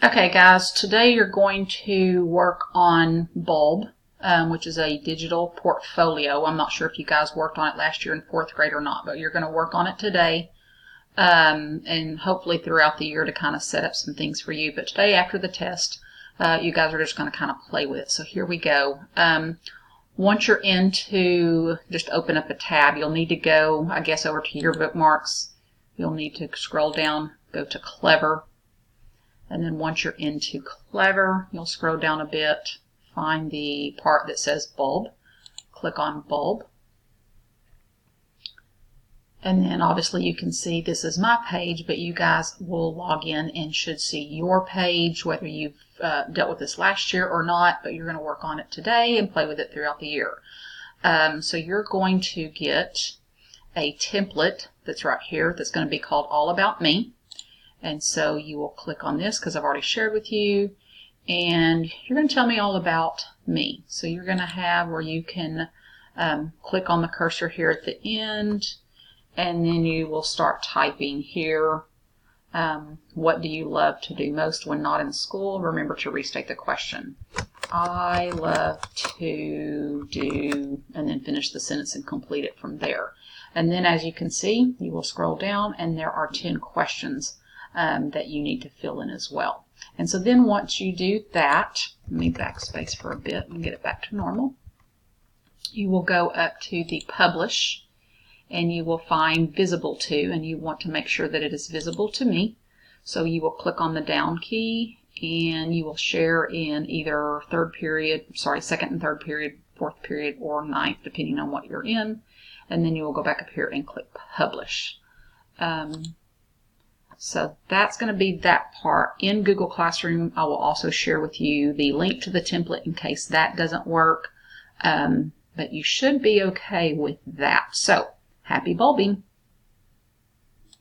Okay guys, today you're going to work on Bulb, which is a digital portfolio. I'm not sure if you guys worked on it last year in 4th grade or not, but you're going to work on it today and hopefully throughout the year to kind of set up some things for you. But today after the test, you guys are just going to kind of play with it. So here we go. Once you're into, just open up a tab. You'll need to go, I guess, over to your bookmarks. You'll need to scroll down, go to Clever. And then once you're into Clever, you'll scroll down a bit, find the part that says Bulb. Click on Bulb. And then obviously you can see this is my page, but you guys will log in and should see your page, whether you've dealt with this last year or not, but you're going to work on it today and play with it throughout the year. So you're going to get a template that's right here that's going to be called All About Me. And so you will click on this because I've already shared with you, and you're going to tell me all about me. So you're going to have where you can click on the cursor here at the end, and then you will start typing here. What do you love to do most when not in school? Remember to restate the question. I love to do, and then finish the sentence and complete it from there. And then as you can see, you will scroll down and there are 10 questions that you need to fill in as well. And so then once you do that, let me backspace for a bit and get it back to normal. You will go up to the Publish and you will find Visible To, and you want to make sure that it is visible to me. So you will click on the down key and you will share in either second and third period, 4th period, or 9th, depending on what you're in. And then you will go back up here and click Publish. So that's going to be that part. In Google Classroom, I will also share with you the link to the template in case that doesn't work. But you should be okay with that. So, happy bulbing!